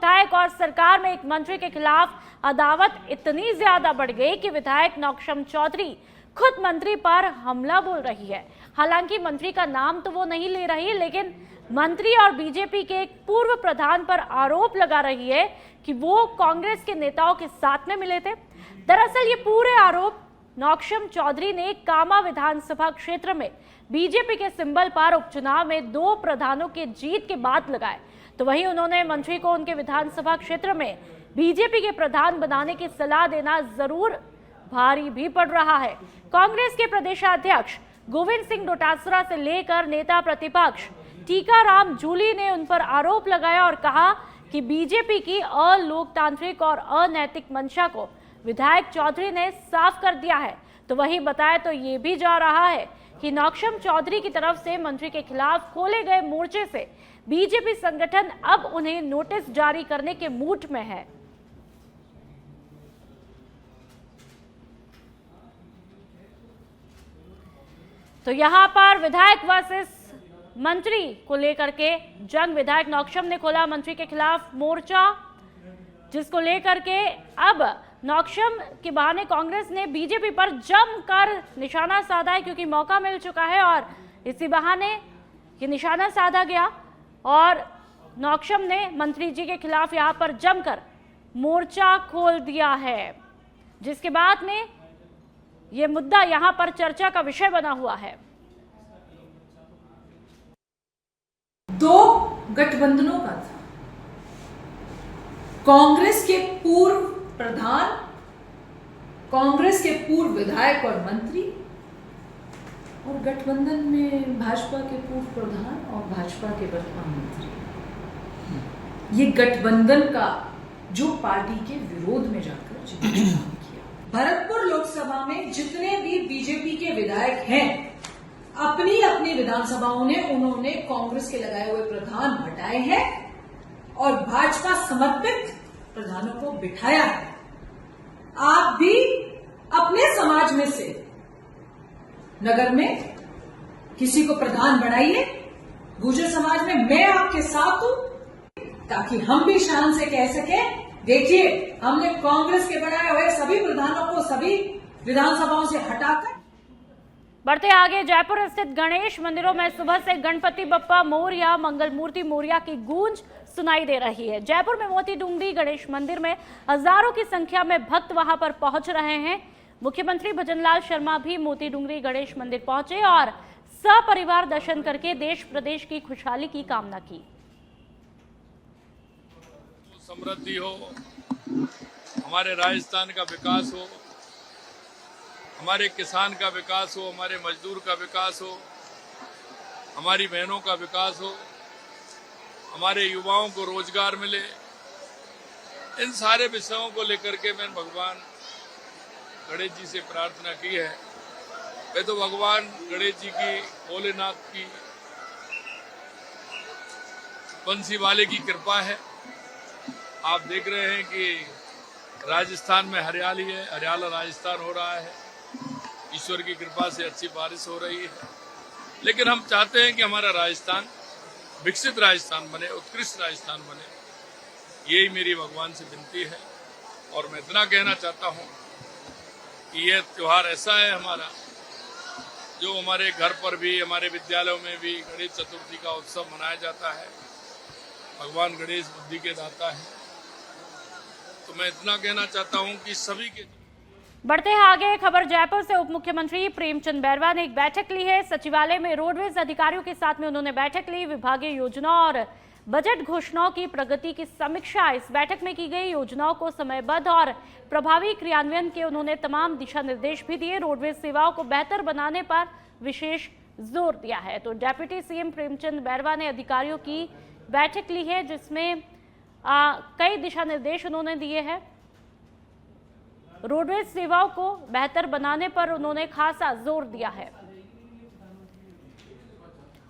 विधायक और सरकार में एक मंत्री के खिलाफ अदावत इतनी ज्यादा बढ़ गई कि विधायक नौक्षम चौधरी खुद मंत्री पर हमला बोल रही है। हालांकि मंत्री का नाम तो वो नहीं ले रही, लेकिन मंत्री और बीजेपी के एक पूर्व प्रधान पर आरोप लगा रही है कि वो कांग्रेस के नेताओं के साथ में मिले थे। दरअसल ये पूरे आरोप नौक्षम चौधरी ने कामा विधानसभा क्षेत्र में बीजेपी के सिंबल पर उपचुनाव में 2 प्रधानों के जीत के बाद लगाए। तो वहीं उन्होंने मंत्री को उनके विधानसभा क्षेत्र में बीजेपी के प्रधान बनाने की सलाह देना जरूर भारी भी पड़ रहा है। कांग्रेस के प्रदेशाध्यक्ष गोविंद सिंह डोटासरा से लेकर नेता प्रतिपक्ष टीकाराम जूली ने उन पर आरोप लगाया और कहा कि बीजेपी की अलोकतांत्रिक और अनैतिक मंशा को विधायक चौधरी ने साफ कर दिया है। तो वही बताया तो ये भी जा रहा है कि नौक्षम चौधरी की तरफ से मंत्री के खिलाफ खोले गए मोर्चे से बीजेपी संगठन अब उन्हें नोटिस जारी करने के मूड में है। तो यहां पर विधायक वर्सेस मंत्री को लेकर के जंग। विधायक नौक्षम ने खोला मंत्री के खिलाफ मोर्चा, जिसको लेकर के अब नौक्षम के बहाने कांग्रेस ने बीजेपी पर जमकर निशाना साधा है, क्योंकि मौका मिल चुका है और इसी बहाने ये निशाना साधा गया और नौक्षम ने मंत्री जी के खिलाफ यहां पर जमकर मोर्चा खोल दिया है, जिसके बाद में ये मुद्दा यहां पर चर्चा का विषय बना हुआ है। 2 गठबंधनों का था, कांग्रेस के पूर्व प्रधान, कांग्रेस के पूर्व विधायक और मंत्री, और गठबंधन में भाजपा के पूर्व प्रधान और भाजपा के वर्तमान मंत्री। ये गठबंधन का जो पार्टी के विरोध में जाकर जिन्होंने काम किया। भरतपुर लोकसभा में जितने भी बीजेपी के विधायक हैं, अपनी अपनी विधानसभाओं ने उन्होंने कांग्रेस के लगाए हुए प्रधान हटाए हैं और भाजपा समर्पित प्रधानों को बिठाया है। आप भी अपने समाज में से नगर में किसी को प्रधान बनाइए। गुर्जर समाज में मैं आपके साथ हूं, ताकि हम भी शान से कह सके, देखिए हमने कांग्रेस के बनाए हुए सभी प्रधानों को सभी विधानसभाओं से हटाकर। बढ़ते आगे, जयपुर स्थित गणेश मंदिरों में सुबह से गणपति बप्पा मोरया, मंगल मूर्ति मोरया की गूंज सुनाई दे रही है। जयपुर में मोती डूंगरी गणेश मंदिर में हजारों की संख्या में भक्त वहां पर पहुंच रहे हैं। मुख्यमंत्री भजनलाल शर्मा भी मोती डूंगरी गणेश मंदिर पहुंचे और सपरिवार दर्शन करके देश प्रदेश की खुशहाली की कामना की। समृद्धि हो, हमारे राजस्थान का विकास हो, हमारे किसान का विकास हो, हमारे मजदूर का विकास हो, हमारी बहनों का विकास हो, हमारे युवाओं को रोजगार मिले। इन सारे विषयों को लेकर के मैंने भगवान गणेश जी से प्रार्थना की है। वे तो भगवान गणेश जी की, भोलेनाथ की, बंसी वाले की कृपा है। आप देख रहे हैं कि राजस्थान में हरियाली है, हरियाला राजस्थान हो रहा है। ईश्वर की कृपा से अच्छी बारिश हो रही है। लेकिन हम चाहते हैं कि हमारा राजस्थान विकसित राजस्थान बने, उत्कृष्ट राजस्थान बने। यही मेरी भगवान से विनती है। और मैं इतना कहना चाहता हूं कि यह त्योहार ऐसा है हमारा, जो हमारे घर पर भी, हमारे विद्यालयों में भी गणेश चतुर्थी का उत्सव मनाया जाता है। भगवान गणेश बुद्धि के दाता है। तो मैं इतना कहना चाहता हूं कि सभी के। बढ़ते हैं आगे, खबर जयपुर से। उप मुख्यमंत्री प्रेमचंद बैरवा ने एक बैठक ली है। सचिवालय में रोडवेज अधिकारियों के साथ में उन्होंने बैठक ली। विभागीय योजना और बजट घोषणाओं की प्रगति की समीक्षा इस बैठक में की गई। योजनाओं को समयबद्ध और प्रभावी क्रियान्वयन के उन्होंने तमाम दिशा निर्देश भी दिए। रोडवेज सेवाओं को बेहतर बनाने पर विशेष जोर दिया है। तो डेप्यूटी सीएम प्रेमचंद बैरवा ने अधिकारियों की बैठक ली है, जिसमें कई दिशा निर्देश उन्होंने दिए हैं। रोडवेज सेवाओं को बेहतर बनाने पर उन्होंने खासा जोर दिया है।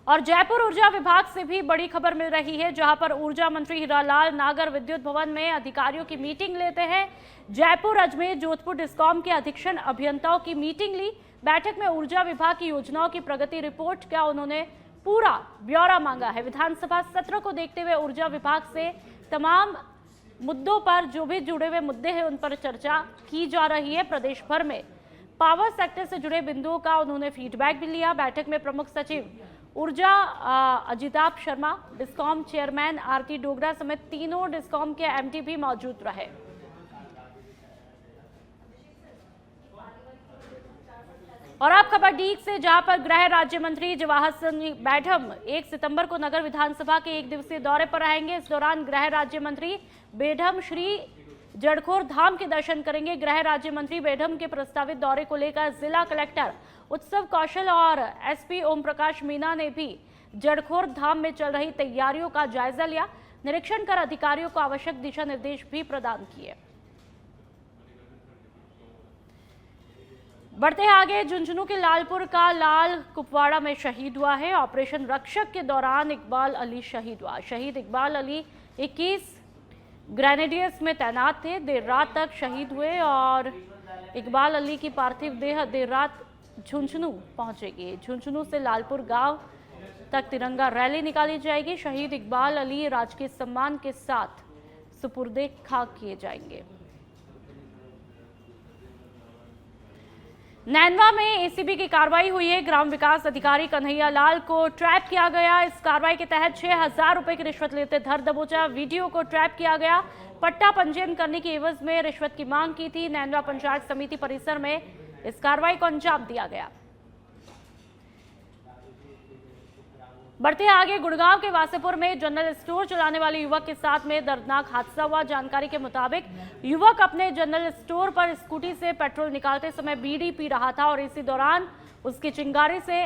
और जयपुर ऊर्जा विभाग से भी बड़ी खबर मिल रही है, जहां पर ऊर्जा मंत्री हीरालाल नागर विद्युत भवन में अधिकारियों की मीटिंग लेते हैं। जयपुर, अजमेर, जोधपुर डिस्कॉम के अधीक्षण अभियंताओं की मीटिंग ली। बैठक में ऊर्जा विभाग की योजनाओं की प्रगति रिपोर्ट का उन्होंने पूरा ब्यौरा मांगा है। विधानसभा सत्र को देखते हुए ऊर्जा विभाग से तमाम मुद्दों पर जो भी जुड़े हुए मुद्दे हैं उन पर चर्चा की जा रही है। प्रदेश भर में पावर सेक्टर से जुड़े बिंदुओं का उन्होंने फीडबैक भी लिया। बैठक में प्रमुख सचिव ऊर्जा अजिताभ शर्मा, डिस्कॉम चेयरमैन आरती डोगरा समेत तीनों डिस्कॉम के एमडी भी मौजूद रहे। और अब खबर डीग से, जहां पर गृह राज्य मंत्री जवाहर सिंह बेढम 1 सितंबर को नगर विधानसभा के 1 दिवसीय दौरे पर रहेंगे। इस दौरान गृह राज्य मंत्री बेढम श्री जड़खोर धाम के दर्शन करेंगे। गृह राज्य मंत्री बेढम के प्रस्तावित दौरे को लेकर जिला कलेक्टर उत्सव कौशल और एसपी ओम प्रकाश मीना ने भी जड़खोर धाम में चल रही तैयारियों का जायजा लिया। निरीक्षण कर अधिकारियों को आवश्यक दिशा निर्देश भी प्रदान किए। बढ़ते हैं आगे, झुंझुनू के लालपुर का लाल कुपवाड़ा में शहीद हुआ है। ऑपरेशन रक्षक के दौरान इकबाल अली शहीद हुआ। शहीद इकबाल अली 21 ग्रेनेडियर्स में तैनात थे। देर रात तक शहीद हुए और इकबाल अली की पार्थिव देह देर रात झुंझुनू पहुंचेगी। झुंझुनू से लालपुर गांव तक तिरंगा रैली निकाली जाएगी। शहीद इकबाल अली राजकीय सम्मान के साथ सुपुर्दे खाक किए जाएंगे। नैनवा में एसीबी की कार्रवाई हुई है। ग्राम विकास अधिकारी कन्हैया लाल को ट्रैप किया गया। इस कार्रवाई के तहत 6,000 रुपए की रिश्वत लेते धर दबोचा वीडियो को ट्रैप किया गया। पट्टा पंजीयन करने की एवज में रिश्वत की मांग की थी। नैनवा पंचायत समिति परिसर में इस कार्रवाई को अंजाम दिया गया। बढ़ते आगे, गुड़गांव के वासेपुर में जनरल स्टोर चलाने वाले युवक के साथ में दर्दनाक हादसा हुआ। जानकारी के मुताबिक युवक अपने जनरल स्टोर पर स्कूटी से पेट्रोल निकालते समय बीड़ी पी रहा था और इसी दौरान उसकी चिंगारी से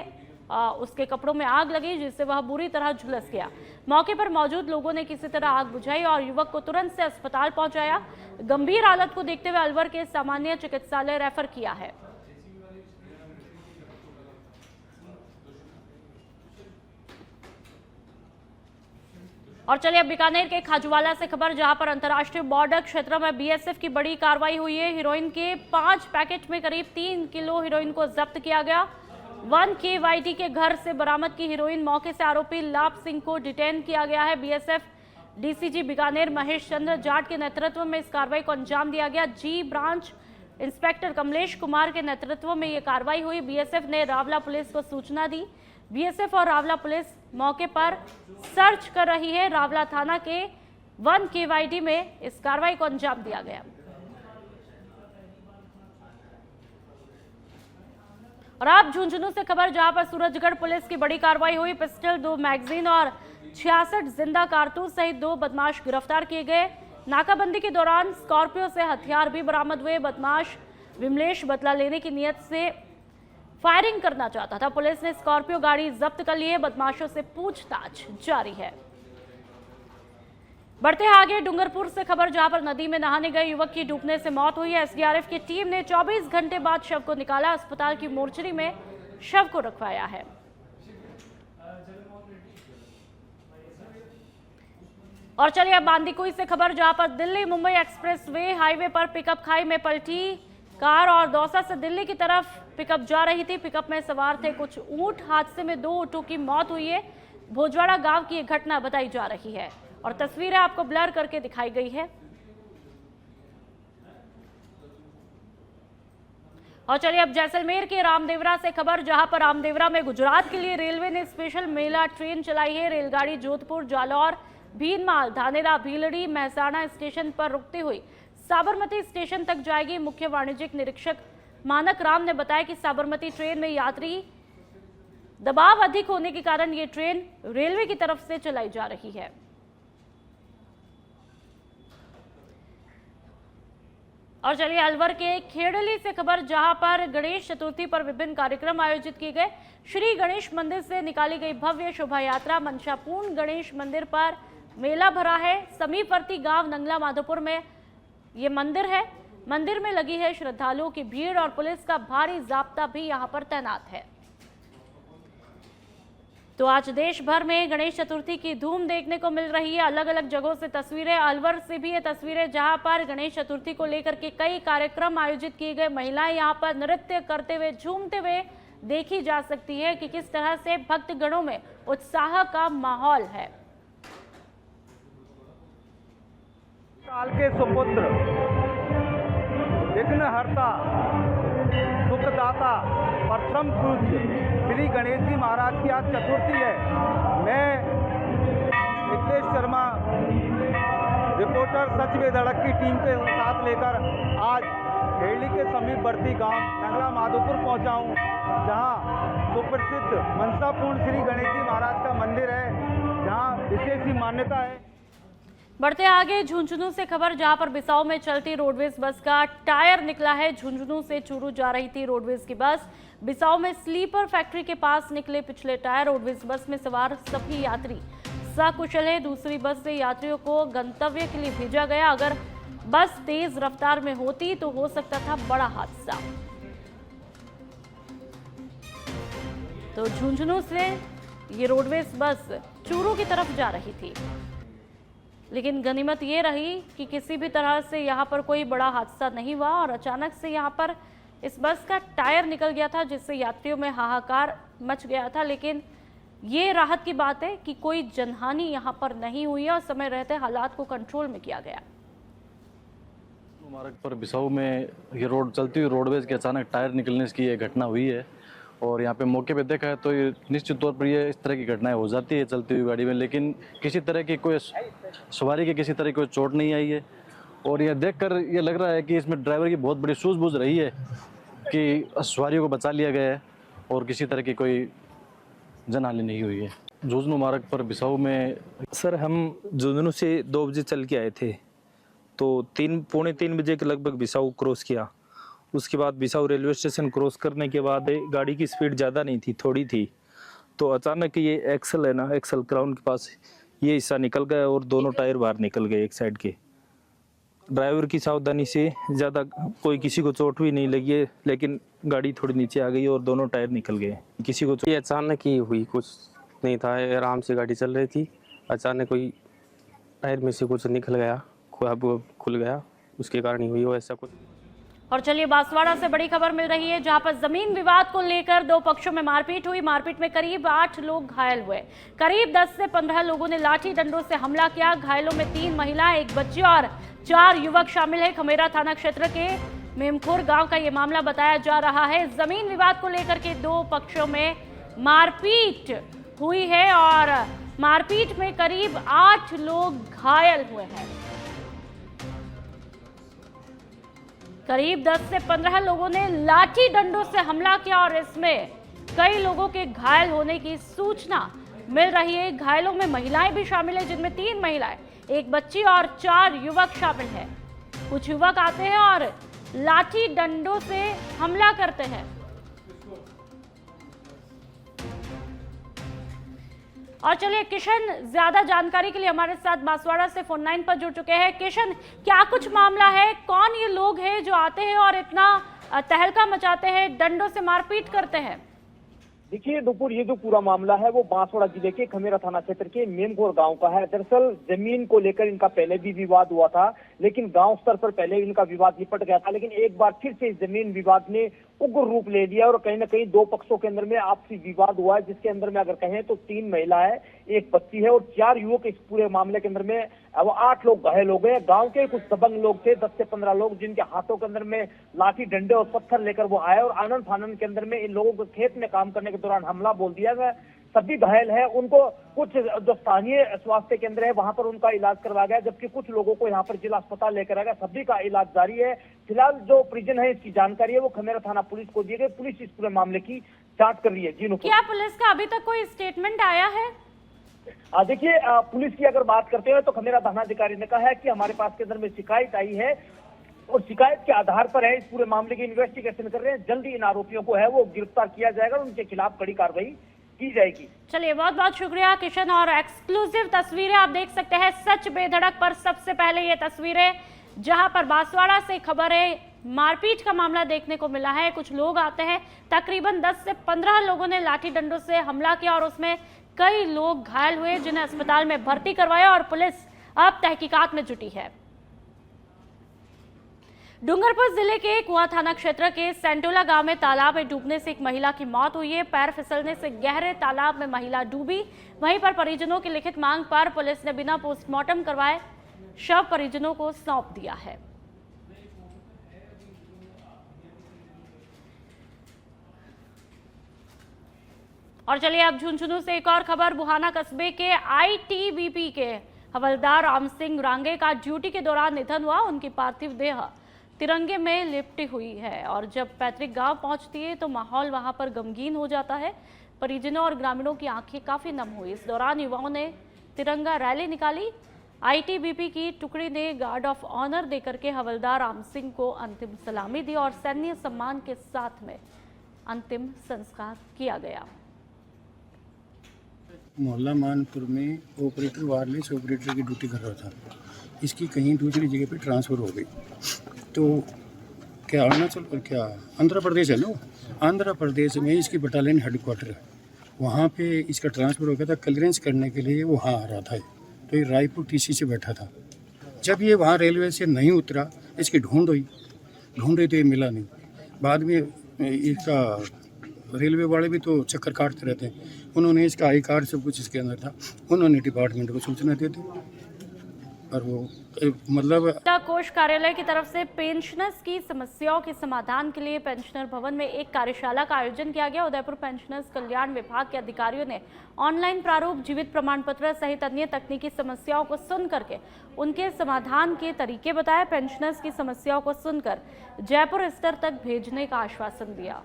उसके कपड़ों में आग लगी, जिससे वह बुरी तरह झुलस गया। मौके पर मौजूद लोगों ने किसी तरह आग बुझाई और युवक को तुरंत से अस्पताल पहुंचाया। गंभीर हालत को देखते हुए अलवर के सामान्य चिकित्सालय रेफर किया है। और चलिए अब बीकानेर के खाजूवाला से खबर, जहां पर अंतर्राष्ट्रीय बॉर्डर क्षेत्र में बीएसएफ की बड़ी कार्रवाई हुई है। हीरोइन के 5 पैकेट में करीब 3 किलो हीरोइन को जब्त किया गया। 1 KYT के घर से बरामद की हीरोइन मौके से आरोपी लाभ सिंह को डिटेन किया गया है। बीएसएफ डीसीजी बीकानेर महेश चंद्र जाट के नेतृत्व में इस कार्रवाई को अंजाम दिया गया। जी ब्रांच इंस्पेक्टर कमलेश कुमार के नेतृत्व में यह कार्रवाई हुई। बीएसएफ ने रावला पुलिस को सूचना दी। बीएसएफ और रावला पुलिस मौके पर सर्च कर रही है। रावला थाना के 1 KYT में इस कार्रवाई को अंजाम दिया गया। और अब झुंझुनू से खबर, जहां पर सूरजगढ़ पुलिस की बड़ी कार्रवाई हुई। पिस्टल, 2 मैगजीन और 66 जिंदा कारतूस सहित 2 बदमाश गिरफ्तार किए गए। नाकाबंदी के दौरान स्कॉर्पियो से हथियार भी बरामद हुए। बदमाश विमलेश बदला लेने की नियत से फायरिंग करना चाहता था। पुलिस ने स्कॉर्पियो गाड़ी जब्त कर ली है। बदमाशों से पूछताछ जारी है। बढ़ते आगे, डूंगरपुर से खबर, जहां पर नदी में नहाने गए युवक की डूबने से मौत हुई है। एसडीआरएफ की टीम ने 24 घंटे बाद शव को निकाला। अस्पताल की मोर्चरी में शव को रखवाया है। और चलिए अब बांदीकुई से खबर, जहां पर Delhi Mumbai express way highway पर पिकअप खाई में पलटी। कार और दौसा से दिल्ली की तरफ पिकअप जा रही थी। पिकअप में सवार थे कुछ ऊंट। हादसे में 2 ऊंटों की मौत हुई है। भोजवाड़ा गांव की यह घटना बताई जा रही है और तस्वीरें आपको ब्लर करके दिखाई गई है। और चलिए अब जैसलमेर के रामदेवरा से खबर, जहां पर रामदेवरा में गुजरात के लिए रेलवे ने स्पेशल मेला ट्रेन चलाई है। रेलगाड़ी जोधपुर, जालौर, भीनमाल, धानेरा, भीलड़ी, महसाणा स्टेशन पर रुकती हुई साबरमती स्टेशन तक जाएगी। मुख्य वाणिज्यिक निरीक्षक मानक राम ने बताया कि साबरमती ट्रेन में यात्री दबाव अधिक होने के कारण ये ट्रेन रेलवे की तरफ से चलाई जा रही है। और चलिए अलवर के खेड़ली से खबर, जहां पर गणेश चतुर्थी पर विभिन्न कार्यक्रम आयोजित किए गए। श्री गणेश मंदिर से निकाली गई भव्य शोभा यात्रा मनशापूर्ण गणेश मंदिर पर मेला भरा है। समीपवर्ती गांव नंगला माधोपुर में ये मंदिर है। मंदिर में लगी है श्रद्धालुओं की भीड़ और पुलिस का भारी जाब्ता भी यहां पर तैनात है। तो आज देश भर में गणेश चतुर्थी की धूम देखने को मिल रही है। अलग अलग जगहों से तस्वीरें, अलवर से भी ये तस्वीरें, जहां पर गणेश चतुर्थी को लेकर के कई कार्यक्रम आयोजित किए गए। महिलाएं यहां पर नृत्य करते हुए, झूमते हुए देखी जा सकती है कि किस तरह से भक्तगणों में उत्साह का माहौल है। काल के सुपुत्र, विघ्नहर्ता, सुखदाता, प्रथम पूज्य श्री गणेश जी महाराज की आज चतुर्थी है। मैं मिथिलेश शर्मा, रिपोर्टर सच बेधड़क की टीम के साथ लेकर आज खेड़ी के समीपवर्ती गांव नगरा माधोपुर पहुंचा हूं, जहां सुप्रसिद्ध मनसापूर्ण श्री गणेश जी महाराज का मंदिर है, जहां विशेष ही मान्यता है। बढ़ते आगे झुंझुनू से खबर, जहां पर बिसाऊ में चलती रोडवेज बस का टायर निकला है। झुंझुनू से चूरू जा रही थी रोडवेज की बस, बिसाऊ में स्लीपर फैक्ट्री के पास निकले पिछले टायर। रोडवेज बस में सवार सभी यात्री सकुशल है। दूसरी बस से यात्रियों को गंतव्य के लिए भेजा गया। अगर बस तेज रफ्तार में होती तो हो सकता था बड़ा हादसा। तो झुंझुनू से ये रोडवेज बस चूरू की तरफ जा रही थी, लेकिन गनीमत ये रही कि किसी भी तरह से यहाँ पर कोई बड़ा हादसा नहीं हुआ और अचानक से यहाँ पर इस बस का टायर निकल गया था, जिससे यात्रियों में हाहाकार मच गया था। लेकिन ये राहत की बात है कि कोई जनहानि यहाँ पर नहीं हुई है और समय रहते हालात को कंट्रोल में किया गया। मार्ग पर बिसाऊ में ये रोड चलती हुई रोडवेज के अचानक टायर निकलने की ये घटना हुई है और यहाँ पे मौके पे देखा है तो ये निश्चित तौर पर ये इस तरह की घटनाएं हो जाती है चलती हुई गाड़ी में, लेकिन किसी तरह की कोई सवारी की किसी तरह की कोई चोट नहीं आई है। और ये देखकर ये लग रहा है कि इसमें ड्राइवर की बहुत बड़ी सूझबूझ रही है कि सवारियों को बचा लिया गया है और किसी तरह की कोई जनहानि नहीं हुई है। झुंझुनू मार्ग पर बिसाऊ में सर हम झुंझुनू से 2 बजे चल के आए थे, तो 3-3:45 बजे के लगभग बिसाऊ क्रॉस किया। उसके बाद बिसाऊ रेलवे स्टेशन क्रॉस करने के बाद गाड़ी की स्पीड ज़्यादा नहीं थी, थोड़ी थी, तो अचानक ये एक्सल है ना, एक्सल क्राउन के पास ये हिस्सा निकल गया और दोनों टायर बाहर निकल गए एक साइड के। ड्राइवर की सावधानी से ज़्यादा कोई किसी को चोट भी नहीं लगी है, लेकिन गाड़ी थोड़ी नीचे आ गई और दोनों टायर निकल गए। किसी को ये अचानक ही हुई, कुछ नहीं था, आराम से गाड़ी चल रही थी, अचानक कोई टायर में से कुछ निकल गया, खुल गया, उसके कारण ही हुई हो ऐसा कुछ। और चलिए बांसवाड़ा से बड़ी खबर मिल रही है, जहां पर जमीन विवाद को लेकर 2 पक्षों में मारपीट हुई। मारपीट में करीब 8 लोग घायल हुए। करीब 10 से 15 लोगों ने लाठी डंडों से हमला किया। घायलों में 3 महिलाएं, 1 बच्ची और 4 युवक शामिल है। खमेरा थाना क्षेत्र के मेमखोर गांव का ये मामला बताया जा रहा है। जमीन विवाद को लेकर के 2 पक्षों में मारपीट हुई है और मारपीट में करीब 8 लोग घायल हुए हैं। करीब 10 से 15 लोगों ने लाठी डंडों से हमला किया और इसमें कई लोगों के घायल होने की सूचना मिल रही है। घायलों में महिलाएं भी शामिल है, जिनमें 3 महिलाएं, 1 बच्ची और 4 युवक शामिल हैं। कुछ युवक आते हैं और लाठी डंडों से हमला करते हैं। और चलिए किशन ज्यादा जानकारी के लिए हमारे साथ बांसवाड़ा से फोन लाइन पर जुड़ चुके हैं। किशन, क्या कुछ मामला है? कौन ये लोग हैं जो आते हैं और इतना तहलका मचाते हैं, डंडों से मारपीट करते हैं? देखिए नुपुर, ये जो पूरा मामला है वो बांसवाड़ा जिले के खमेरा थाना क्षेत्र के मेमखोर गांव का है। दरअसल जमीन को लेकर इनका पहले भी विवाद हुआ था, लेकिन गांव स्तर पर पहले इनका विवाद निपट गया था, लेकिन एक बार फिर से इस जमीन विवाद ने उग्र रूप ले लिया और कहीं ना कहीं 2 पक्षों के अंदर में आपसी विवाद हुआ है, जिसके अंदर में अगर कहें तो 3 महिला है, 1 बच्ची है और 4 युवक इस पूरे मामले के अंदर में। अब 8 लोग घायल हो गए। गांव के कुछ दबंग लोग थे, 10 से 15 लोग, जिनके हाथों के अंदर में लाठी डंडे और पत्थर लेकर वो आए और आनंद फानंद के अंदर में इन लोगों को खेत में काम करने के दौरान हमला बोल दिया गया। सभी घायल है, उनको कुछ जो स्थानीय स्वास्थ्य केंद्र है वहां पर उनका इलाज करवाया गया, जबकि कुछ लोगों को यहाँ पर जिला अस्पताल लेकर आ गया। सभी का इलाज जारी है। फिलहाल जो परिजन है इसकी जानकारी है वो खमेरा थाना पुलिस को दी गई। पुलिस इस पूरे मामले की जांच कर रही है। जी नुपुर, क्या पुलिस का अभी तक कोई स्टेटमेंट आया है? देखिए पुलिस की अगर बात करते हैं तो खमेरा थानाधिकारी ने कहा है कि हमारे पास के अंदर में शिकायत आई है और शिकायत के आधार पर है इस पूरे मामले की इन्वेस्टिगेशन कर रहे हैं। जल्दी इन आरोपियों को है वो गिरफ्तार किया जाएगा और उनके खिलाफ कड़ी कार्रवाई की जाएगी। चलिए बहुत बहुत शुक्रिया किशन। और एक्सक्लूसिव तस्वीरें आप देख सकते हैं सच बेधड़क पर। सबसे पहले ये तस्वीरें जहां पर बांसवाड़ा से खबर है, मारपीट का मामला देखने को मिला है। कुछ लोग आते हैं, तकरीबन 10 से 15 लोगों ने लाठी डंडों से हमला किया और उसमें कई लोग घायल हुए, जिन्हें अस्पताल में भर्ती करवाया और पुलिस अब तहकीकात में जुटी है। डूंगरपुर जिले के कुआं थाना क्षेत्र के सेंटोला गांव में तालाब में डूबने से एक महिला की मौत हुई है। पैर फिसलने से गहरे तालाब में महिला डूबी। वहीं पर परिजनों की लिखित मांग पर पुलिस ने बिना पोस्टमार्टम करवाए शव परिजनों को सौंप दिया है। और चलिए अब झुंझुनू से एक और खबर। बुहाना कस्बे के आईटीबीपी के हवलदार राम सिंह रांगे का ड्यूटी के दौरान निधन हुआ। उनकी पार्थिव देह तिरंगे में लिपटी हुई है और जब पैतृक गांव पहुंचती है तो माहौल वहां पर गमगीन हो जाता है। परिजनों और ग्रामीणों की आंखें काफी नम हुई। इस दौरान युवाओं ने तिरंगा रैली निकाली। आईटीबीपी की टुकड़ी ने गार्ड ऑफ ऑनर देकर के हवलदार राम सिंह को अंतिम सलामी दी और सैन्य सम्मान के साथ में अंतिम संस्कार किया गया। मोहल्ला मानपुर में ऑपरेटर वायरलेस ऑपरेटर की ड्यूटी कर रहा था। इसकी कहीं दूसरी जगह पे ट्रांसफ़र हो गई। तो क्या अरुणाचल पर क्या आंध्र प्रदेश है ना, आंध्र प्रदेश में इसकी बटालियन हेडक्वार्टर है। वहाँ पे इसका ट्रांसफ़र हो गया था। क्लियरेंस करने के लिए वहाँ आ रहा था। तो ये रायपुर टीसी से बैठा था। जब ये वहाँ रेलवे से नहीं उतरा, इसकी ढूंढ रही तो ये मिला नहीं। बाद में इसका रेलवे वाले भी तो चक्कर काटते रहते हैं। उन्होंने इसका आई कार्ड सब कुछ इसके अंदर था। उन्होंने डिपार्टमेंट को सूचना दे दी और वो मतलब कोष कार्यालय की तरफ से पेंशनर्स की समस्याओं के समाधान के लिए पेंशनर भवन में एक कार्यशाला का आयोजन किया गया। उदयपुर पेंशनर्स कल्याण विभाग के अधिकारियों ने ऑनलाइन प्रारूप, जीवित प्रमाण पत्र सहित अन्य तकनीकी समस्याओं को सुन करके उनके समाधान के तरीके बताए। पेंशनर्स की समस्याओं को सुनकर जयपुर स्तर तक भेजने का आश्वासन दिया।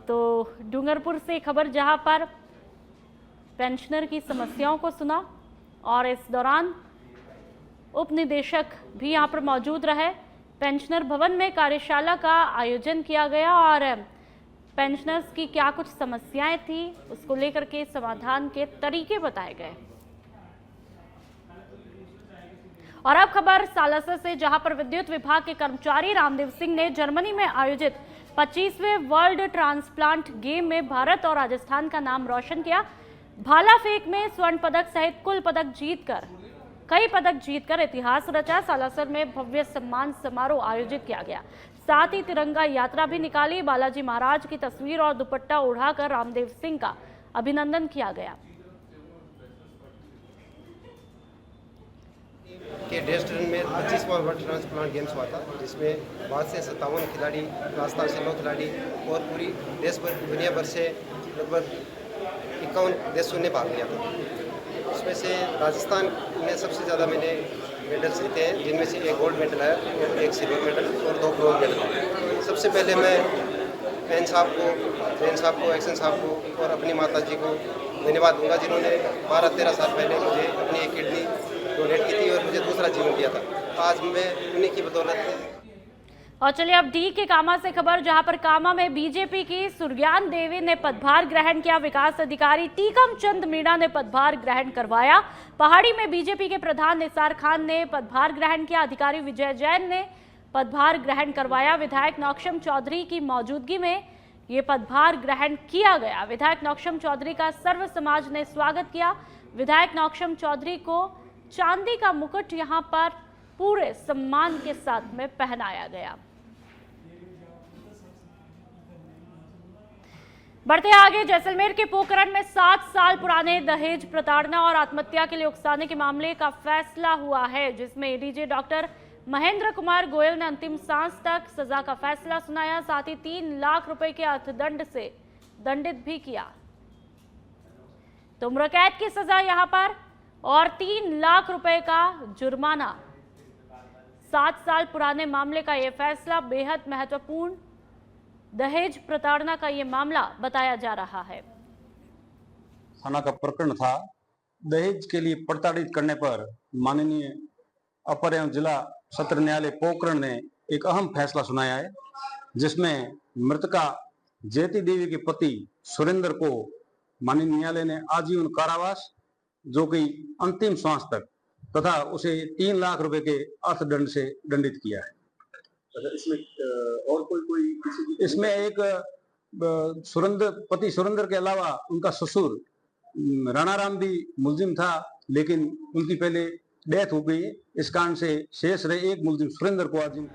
तो डूंगरपुर से खबर, जहां पर पेंशनर की समस्याओं को सुना और इस दौरान उप निदेशक भी यहां पर मौजूद रहे। पेंशनर भवन में कार्यशाला का आयोजन किया गया और पेंशनर्स की क्या कुछ समस्याएं थी उसको लेकर के समाधान के तरीके बताए गए। और अब खबर सालासर से, जहां पर विद्युत विभाग के कर्मचारी रामदेव सिंह ने जर्मनी में आयोजित 25वें वर्ल्ड ट्रांसप्लांट गेम में भारत और राजस्थान का नाम रोशन किया। भाला फेंक में स्वर्ण पदक सहित कई पदक जीतकर इतिहास रचा। सालासर में भव्य सम्मान समारोह आयोजित किया गया। साथ ही तिरंगा यात्रा भी निकाली। बालाजी महाराज की तस्वीर और दुपट्टा ओढ़ाकर रामदेव सिंह का अभिनंदन किया गया। के रेस्टोरेंट में 25वां वर्ल्ड ट्रांसप्लांट गेम्स हुआ था, जिसमें 5 से 57 खिलाड़ी, राजस्थान से 9 खिलाड़ी और पूरी देश भर दुनिया भर से लगभग 51 देशों ने भाग लिया था। उसमें से राजस्थान में सबसे ज़्यादा मैंने मेडल्स जीते हैं, जिनमें से 1 गोल्ड मेडल है और 1 सिल्वर मेडल और 2 ब्रोंज मेडल है। सबसे पहले मैं जैन साहब को, एक्शन साहब को और अपनी माता जी को धन्यवाद दूंगा, जिन्होंने 12-13 साल पहले मुझे अपनी एक किडनी डोनेट की थी और मुझे दूसरा जीवन दिया था। आज मैं उन्हीं की बदौलत। और चलिए अब डी के कामा से खबर, जहां पर कामा में बीजेपी की सुरज्ञान देवी ने पदभार ग्रहण किया। विकास अधिकारी टीकम चंद मीणा ने पदभार ग्रहण करवाया। पहाड़ी में बीजेपी के प्रधान निसार खान ने पदभार ग्रहण किया। अधिकारी विजय जैन ने पदभार ग्रहण करवाया। विधायक नौक्षम चौधरी की मौजूदगी में ये पदभार ग्रहण किया गया। विधायक नौक्षम चौधरी का सर्व समाज ने स्वागत किया। विधायक नौक्षम चौधरी को चांदी का मुकुट यहां पर पूरे सम्मान के साथ में पहनाया गया। बढ़ते आगे, जैसलमेर के पोखरण में 7 साल पुराने दहेज प्रताड़ना और आत्महत्या के लिए उकसाने के मामले का फैसला हुआ है, जिसमें एडीजे डॉक्टर महेंद्र कुमार गोयल ने अंतिम सांस तक सजा का फैसला सुनाया। साथ ही 3 लाख रुपए के अर्थदंड से दंडित भी किया। तो उम्र कैद की सजा यहां पर और 3 लाख रुपए का जुर्माना। 7 साल पुराने मामले का यह फैसला बेहद महत्वपूर्ण दहेज प्रताड़ना का यह मामला बताया जा रहा है। थाना का प्रकरण था। दहेज के लिए प्रताड़ित करने पर माननीय अपर एवं जिला सत्र न्यायालय पोखरण ने एक अहम फैसला सुनाया है, जिसमें मृतका जयती देवी के पति सुरेंद्र को माननीय न्यायालय ने आजीवन कारावास, जो कि अंतिम श्वास तक, तथा उसे 3 लाख रुपए के अर्थदंड से दंडित किया है। इसमें और कोई इसमें एक पति सुरेंद्र के अलावा उनका ससुर राणाराम भी मुलजिम था, लेकिन उनकी पहले डेथ हो गई। इस कारण से शेष रहे एक मुलजिम सुरेंद्र को आजीवन